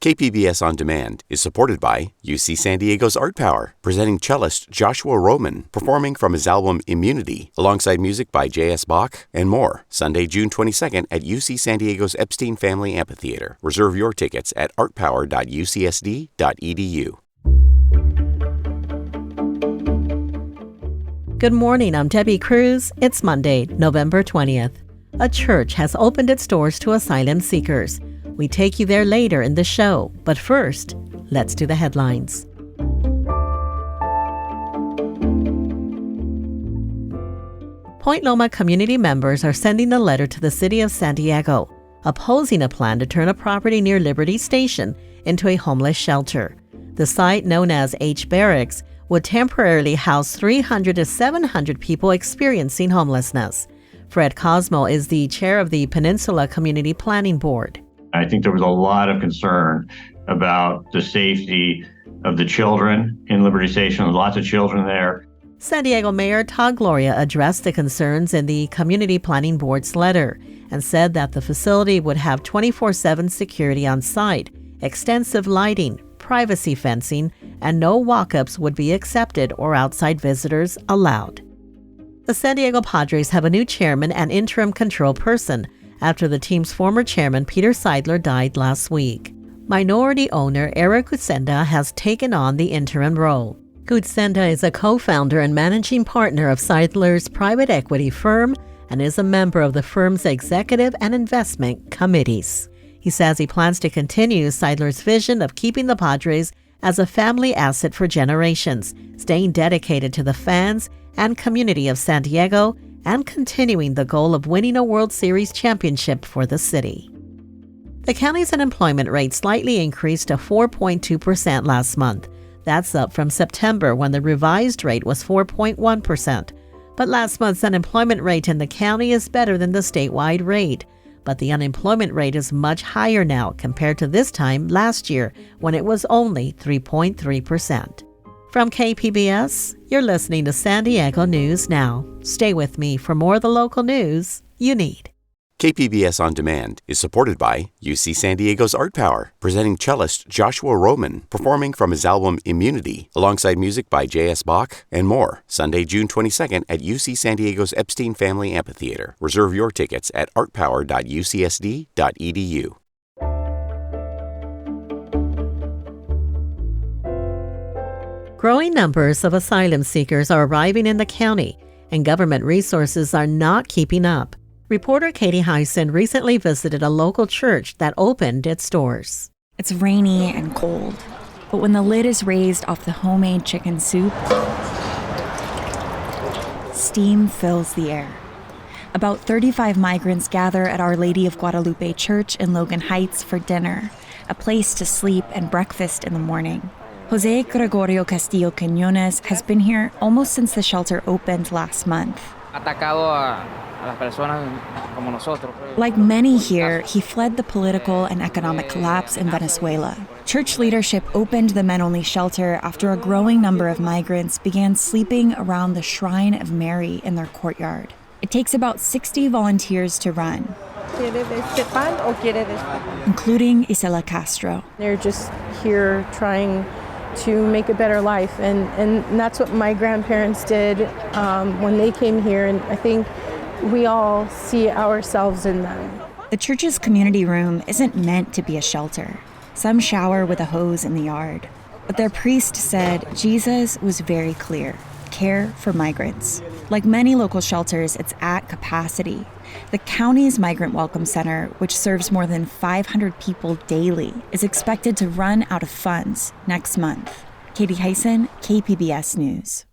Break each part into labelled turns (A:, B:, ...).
A: KPBS On Demand is supported by UC San Diego's Art Power, presenting cellist Joshua Roman, performing from his album Immunity, alongside music by J.S. Bach and more. Sunday, June 22nd at UC San Diego's Epstein Family Amphitheater. Reserve your tickets at artpower.ucsd.edu.
B: Good morning, I'm Debbie Cruz. It's Monday, November 20th. A church has opened its doors to asylum seekers. We take you there later in the show, but first, let's do the headlines. Point Loma community members are sending a letter to the city of San Diego, opposing a plan to turn a property near Liberty Station into a homeless shelter. The site, known as H Barracks, would temporarily house 300 to 700 people experiencing homelessness. Fred Cosmo is the chair of the Peninsula Community Planning Board.
C: I think there was a lot of concern about the safety of the children in Liberty Station. There's lots of children there.
B: San Diego Mayor Todd Gloria addressed the concerns in the Community Planning Board's letter and said that the facility would have 24/7 security on site, extensive lighting, privacy fencing, and no walk-ups would be accepted or outside visitors allowed. The San Diego Padres have a new chairman and interim control person after the team's former chairman, Peter Seidler, died last week. Minority owner Eric Gutzenda has taken on the interim role. Gutzenda is a co-founder and managing partner of Seidler's private equity firm and is a member of the firm's executive and investment committees. He says he plans to continue Seidler's vision of keeping the Padres as a family asset for generations, staying dedicated to the fans and community of San Diego, and continuing the goal of winning a World Series championship for the city. The county's unemployment rate slightly increased to 4.2% last month. That's up from September, when the revised rate was 4.1%. But last month's unemployment rate in the county is better than the statewide rate. But the unemployment rate is much higher now compared to this time last year, when it was only 3.3%. From KPBS, you're listening to San Diego News Now. Stay with me for more of the local news you need.
A: KPBS On Demand is supported by UC San Diego's Art Power, presenting cellist Joshua Roman, performing from his album Immunity, alongside music by J.S. Bach and more. Sunday, June 22nd at UC San Diego's Epstein Family Amphitheater. Reserve your tickets at artpower.ucsd.edu.
B: Growing numbers of asylum seekers are arriving in the county, and government resources are not keeping up. Reporter Katie Hyson recently visited a local church that opened its doors.
D: It's rainy and cold, but when the lid is raised off the homemade chicken soup, steam fills the air. About 35 migrants gather at Our Lady of Guadalupe Church in Logan Heights for dinner, a place to sleep and breakfast in the morning. Jose Gregorio Castillo Quiñones has been here almost since the shelter opened last month. Like many here, he fled the political and economic collapse in Venezuela. Church leadership opened the men-only shelter after a growing number of migrants began sleeping around the Shrine of Mary in their courtyard. It takes about 60 volunteers to run, including Isela Castro.
E: They're just here trying to make a better life, and that's what my grandparents did when they came here, and I think we all see ourselves in them.
D: The church's community room isn't meant to be a shelter. Some shower with a hose in the yard, but their priest said Jesus was very clear: care for migrants. Like many local shelters, it's at capacity. The county's Migrant Welcome Center, which serves more than 500 people daily, is expected to run out of funds next month. Katie Hyson, KPBS News.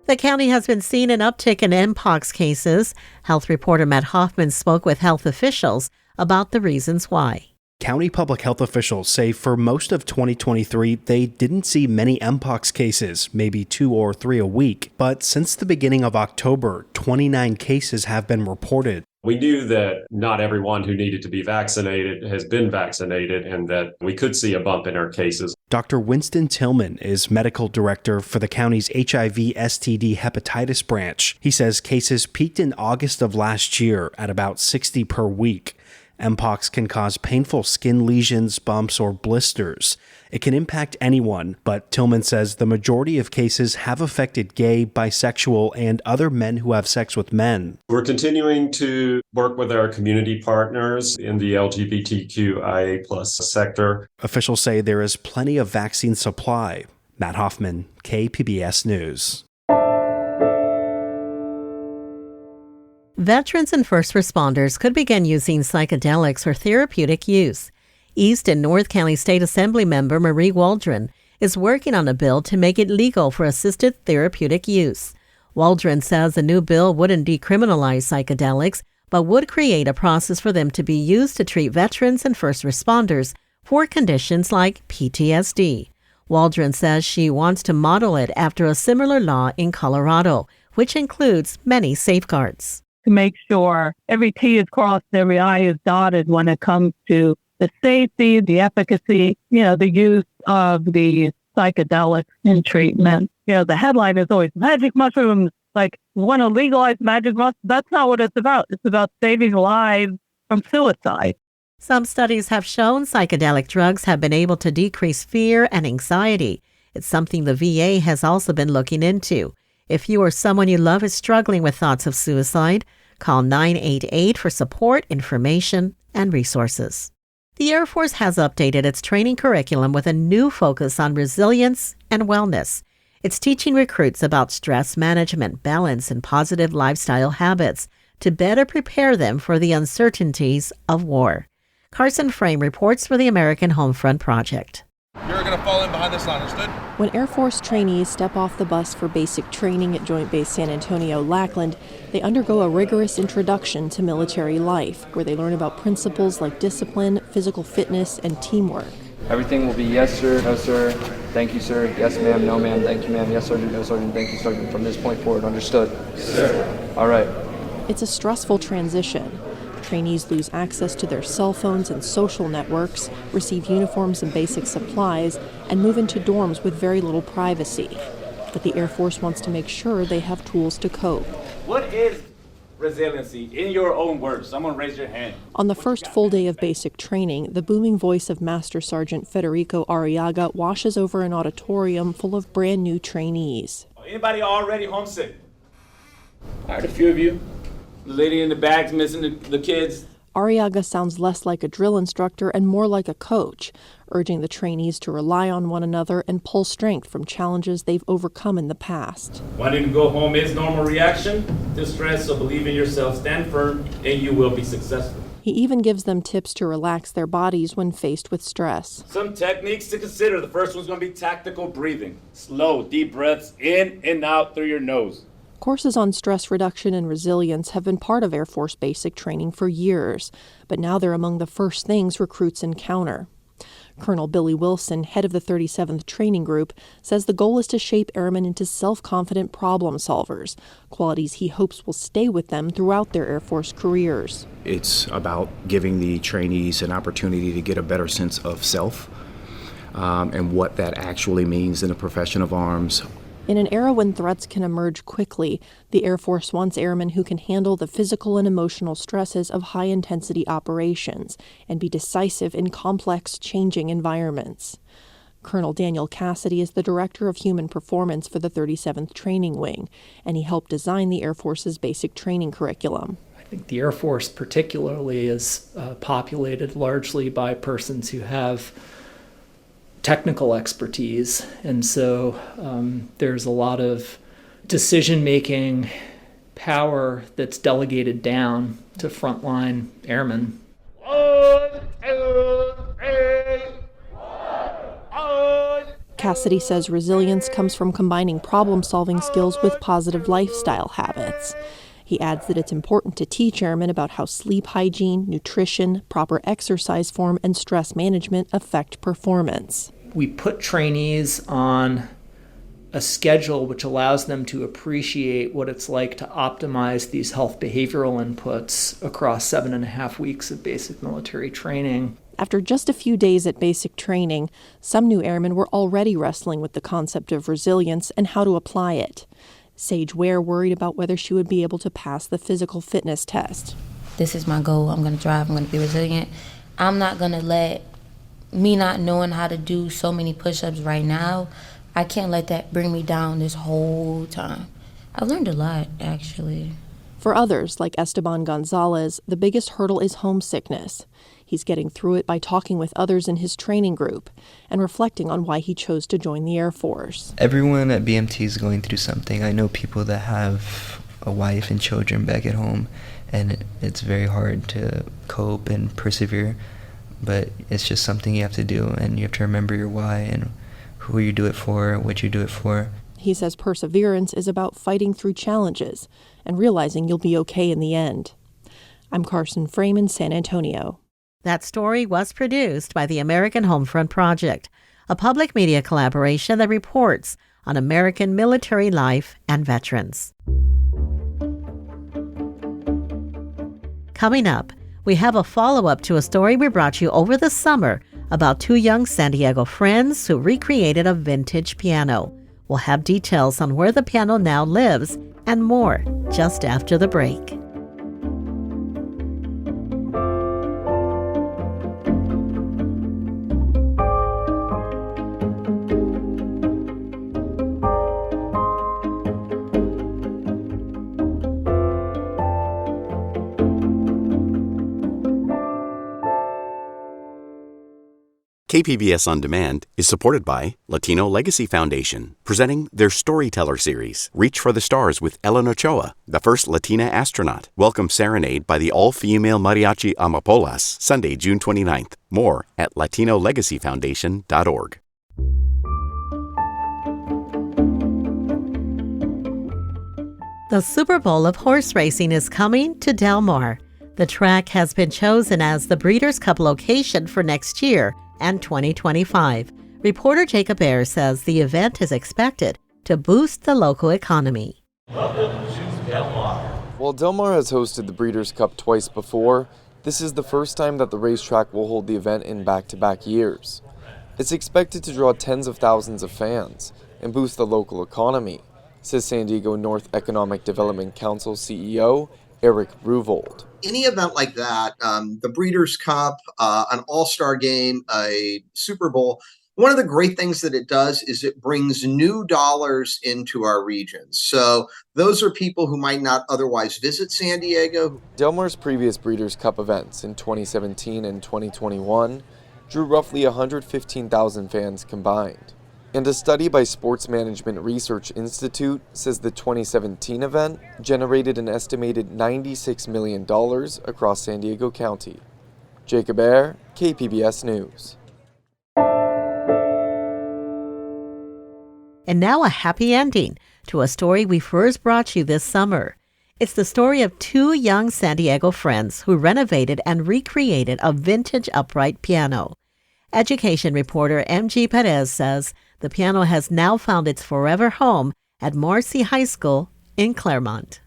B: The county has been seeing an uptick in mpox cases. Health reporter Matt Hoffman spoke with health officials about the reasons why.
F: County public health officials say for most of 2023, they didn't see many mpox cases, maybe 2 or 3 a week. But since the beginning of October, 29 cases have been reported.
G: We knew that not everyone who needed to be vaccinated has been vaccinated and that we could see a bump in our cases.
F: Dr. Winston Tillman is medical director for the county's HIV/STD hepatitis branch. He says cases peaked in August of last year at about 60 per week. Mpox can cause painful skin lesions, bumps, or blisters. It can impact anyone, but Tillman says the majority of cases have affected gay, bisexual, and other men who have sex with men.
G: We're continuing to work with our community partners in the LGBTQIA+ sector.
F: Officials say there is plenty of vaccine supply. Matt Hoffman, KPBS News.
B: Veterans and first responders could begin using psychedelics for therapeutic use. East and North County State Assembly member Marie Waldron is working on a bill to make it legal for assisted therapeutic use. Waldron says the new bill wouldn't decriminalize psychedelics, but would create a process for them to be used to treat veterans and first responders for conditions like PTSD. Waldron says she wants to model it after a similar law in Colorado, which includes many safeguards.
H: To make sure every T is crossed, every I is dotted when it comes to the safety, the efficacy, the use of the psychedelics in treatment. The headline is always magic mushrooms, like want to legalize magic mushrooms. That's not what it's about. It's about saving lives from suicide.
B: Some studies have shown psychedelic drugs have been able to decrease fear and anxiety. It's something the VA has also been looking into. If you or someone you love is struggling with thoughts of suicide, call 988 for support, information, and resources. The Air Force has updated its training curriculum with a new focus on resilience and wellness. It's teaching recruits about stress management, balance, and positive lifestyle habits to better prepare them for the uncertainties of war. Carson Frame reports for the American Homefront Project.
I: You're going to fall in behind this line, understood?
J: When Air Force trainees step off the bus for basic training at Joint Base San Antonio-Lackland, they undergo a rigorous introduction to military life, where they learn about principles like discipline, physical fitness, and teamwork.
K: Everything will be yes, sir, no, sir, thank you, sir, yes, ma'am, no, ma'am, thank you, ma'am, yes, sergeant, no, sergeant, thank you, sergeant, from this point forward, understood? Yes, sir. All right.
J: It's a stressful transition. Trainees lose access to their cell phones and social networks, receive uniforms and basic supplies, and move into dorms with very little privacy. But the Air Force wants to make sure they have tools to cope.
L: What is resiliency in your own words? Someone raise your hand.
J: On the first full day of basic training, the booming voice of Master Sergeant Federico Arriaga washes over an auditorium full of brand new trainees.
L: Anybody already homesick? All right, a few of you. The lady in the bag's missing the kids.
J: Arriaga sounds less like a drill instructor and more like a coach, urging the trainees to rely on one another and pull strength from challenges they've overcome in the past.
L: Wanting to go home is normal reaction to stress, so believe in yourself, stand firm, and you will be successful.
J: He even gives them tips to relax their bodies when faced with stress.
L: Some techniques to consider. The first one's going to be tactical breathing. Slow, deep breaths in and out through your nose.
J: Courses on stress reduction and resilience have been part of Air Force basic training for years, but now they're among the first things recruits encounter. Colonel Billy Wilson, head of the 37th Training Group, says the goal is to shape airmen into self-confident problem solvers, qualities he hopes will stay with them throughout their Air Force careers.
M: It's about giving the trainees an opportunity to get a better sense of self and what that actually means in the profession of arms.
J: In an era when threats can emerge quickly, the Air Force wants airmen who can handle the physical and emotional stresses of high-intensity operations and be decisive in complex, changing environments. Colonel Daniel Cassidy is the Director of Human Performance for the 37th Training Wing, and he helped design the Air Force's basic training curriculum.
N: I think the Air Force particularly is populated largely by persons who have technical expertise, and so there's a lot of decision-making power that's delegated down to frontline airmen.
L: 1, 2, 3.
J: Cassidy says resilience comes from combining problem-solving skills with positive lifestyle habits. He adds that it's important to teach airmen about how sleep hygiene, nutrition, proper exercise form, and stress management affect performance.
N: We put trainees on a schedule which allows them to appreciate what it's like to optimize these health behavioral inputs across 7.5 weeks of basic military training.
J: After just a few days at basic training, some new airmen were already wrestling with the concept of resilience and how to apply it. Sage Ware worried about whether she would be able to pass the physical fitness test.
O: This is my goal. I'm going to drive. I'm going to be resilient. I'm not going to let me not knowing how to do so many push-ups right now, I can't let that bring me down this whole time. I've learned a lot, actually.
J: For others, like Esteban Gonzalez, the biggest hurdle is homesickness. He's getting through it by talking with others in his training group and reflecting on why he chose to join the Air Force.
P: Everyone at BMT is going through something. I know people that have a wife and children back at home, and it's very hard to cope and persevere. But it's just something you have to do, and you have to remember your why and who you do it for, what you do it for.
J: He says perseverance is about fighting through challenges and realizing you'll be okay in the end. I'm Carson Frame in San Antonio.
B: That story was produced by the American Homefront Project, a public media collaboration that reports on American military life and veterans. Coming up, we have a follow-up to a story we brought you over the summer about two young San Diego friends who recreated a vintage piano. We'll have details on where the piano now lives and more just after the break.
A: KPBS On Demand is supported by Latino Legacy Foundation, presenting their Storyteller series, Reach for the Stars with Ellen Ochoa, the first Latina astronaut. Welcome Serenade by the all-female mariachi Amapolas, Sunday, June 29th. More at latinolegacyfoundation.org.
B: The Super Bowl of horse racing is coming to Del Mar. The track has been chosen as the Breeders' Cup location for next year and 2025. Reporter Jacob Ayers says the event is expected to boost the local economy.
Q: Welcome to Del Mar. While Del Mar has hosted the Breeders' Cup twice before, this is the first time that the racetrack will hold the event in back-to-back years. It's expected to draw tens of thousands of fans and boost the local economy, says San Diego North Economic Development Council CEO Eric Ruvold.
R: Any event like that, the Breeders' Cup, an all-star game, a Super Bowl, one of the great things that it does is it brings new dollars into our region. So those are people who might not otherwise visit San Diego.
Q: Del Mar's previous Breeders' Cup events in 2017 and 2021 drew roughly 115,000 fans combined. And a study by Sports Management Research Institute says the 2017 event generated an estimated $96 million across San Diego County. Jacob Ayers, KPBS News.
B: And now a happy ending to a story we first brought you this summer. It's the story of two young San Diego friends who renovated and recreated a vintage upright piano. Education reporter M.G. Perez says the piano has now found its forever home at Marcy High School in Claremont.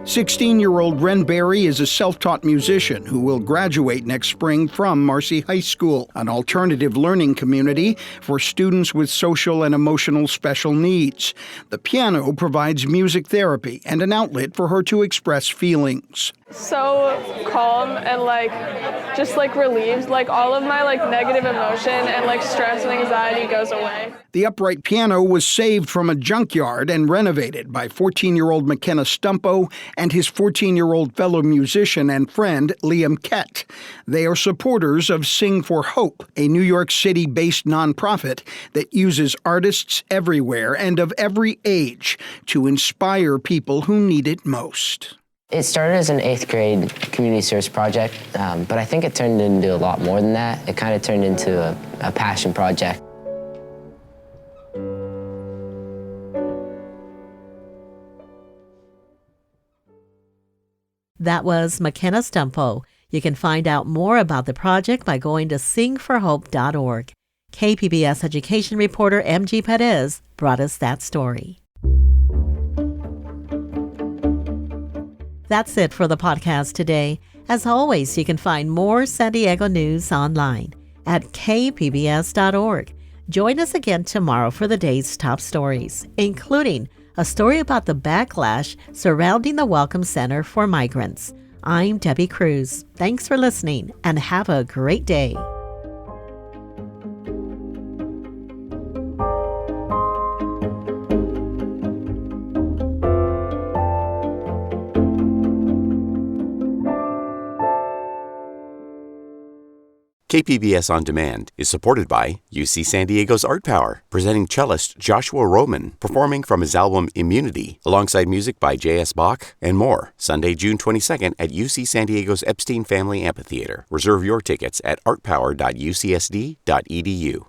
S: 16-year-old Ren Berry is a self-taught musician who will graduate next spring from Marcy High School, an alternative learning community for students with social and emotional special needs. The piano provides music therapy and an outlet for her to express feelings.
T: So calm and just relieved, all of my negative emotion and stress and anxiety goes away.
S: The upright piano was saved from a junkyard and renovated by 14-year-old McKenna Stumpo and his 14-year-old fellow musician and friend Liam Kett. They are supporters of Sing for Hope, a New York City-based nonprofit that uses artists everywhere and of every age to inspire people who need it most.
U: It started as an 8th grade community service project, but I think it turned into a lot more than that. It kind of turned into a passion project.
B: That was McKenna Stumpo, You can find out more about the project by going to singforhope.org. KPBS education reporter MG Perez brought us that story. That's it for the podcast today. As always, you can find more San Diego news online at kpbs.org. Join us again tomorrow for the day's top stories, including a story about the backlash surrounding the Welcome Center for Migrants. I'm Debbie Cruz. Thanks for listening and have a great day.
A: KPBS On Demand is supported by UC San Diego's Art Power, presenting cellist Joshua Roman, performing from his album Immunity, alongside music by J.S. Bach and more, Sunday, June 22nd at UC San Diego's Epstein Family Amphitheater. Reserve your tickets at artpower.ucsd.edu.